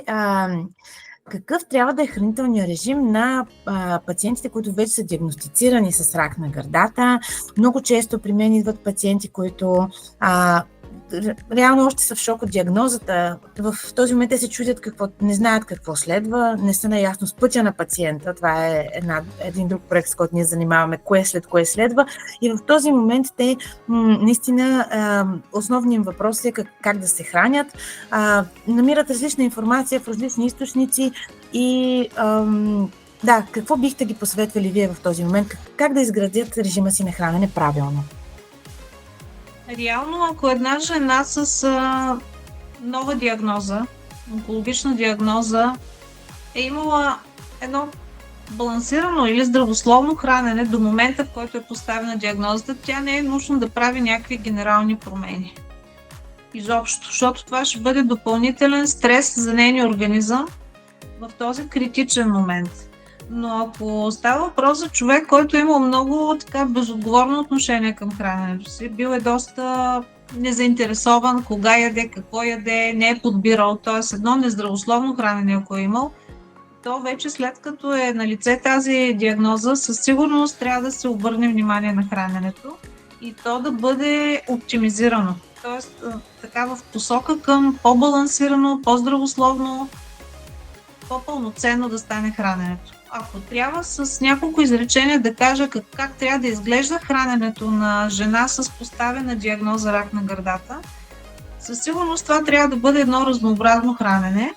а, какъв трябва да е хранителният режим на пациентите, които вече са диагностицирани с рак на гърдата? Много често при мен идват пациенти, които реално още са в шок от диагнозата. В този момент те се чудят не знаят какво следва, не са наясно с пътя на пациента. Това е един друг проект, с който ние занимаваме, кое след кое следва. И в този момент те наистина основният въпрос е как да се хранят. Намират различна информация в различни източници и какво бихте ги посъветвали вие в този момент? Как да изградят режима си на хранене правилно? Реално, ако една жена с нова диагноза, онкологична диагноза, е имала едно балансирано или здравословно хранене до момента, в който е поставена диагнозата, тя не е нужно да прави някакви генерални промени. Изобщо, защото това ще бъде допълнителен стрес за нейния организъм в този критичен момент. Но ако става въпрос за човек, който е имал много безотговорно отношение към храненето си, бил е доста незаинтересован кога яде, какво яде, не е подбирал, т.е. едно нездравословно хранене, ако е имал, то вече след като е на лице тази диагноза, със сигурност трябва да се обърне внимание на храненето и то да бъде оптимизирано. Т.е. така в посока към по-балансирано, по-здравословно, по-пълноценно да стане храненето. Ако трябва с няколко изречения да кажа как трябва да изглежда храненето на жена с поставена диагноза рак на гърдата, със сигурност това трябва да бъде едно разнообразно хранене,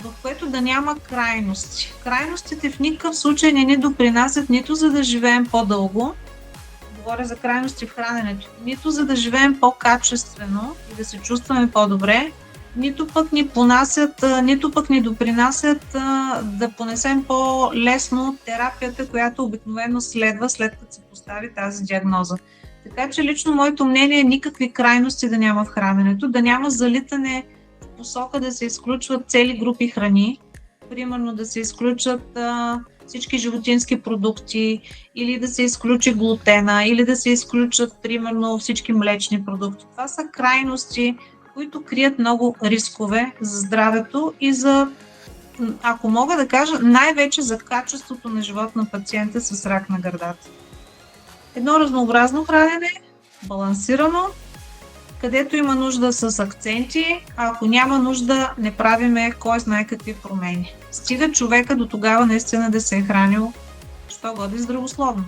в което да няма крайности. Крайностите в никакъв случай не ни допринасят нито за да живеем по-дълго, говоря за крайности в храненето, нито за да живеем по-качествено и да се чувстваме по-добре, нито пък ни допринасят да понесем по-лесно терапията, която обикновено следва след като се постави тази диагноза. Така че лично моето мнение е никакви крайности да няма в храненето, да няма залитане в посока да се изключват цели групи храни, примерно да се изключат всички животински продукти, или да се изключи глутена, или да се изключат примерно всички млечни продукти. Това са крайности, които крият много рискове за здравето и за, ако мога да кажа, най-вече за качеството на живот на пациента с рак на гърдата. Едно разнообразно хранене, балансирано, където има нужда с акценти, а ако няма нужда, не правиме кой знае какви промени. Стига човека до тогава наистина да се е хранил, що годи здравословно.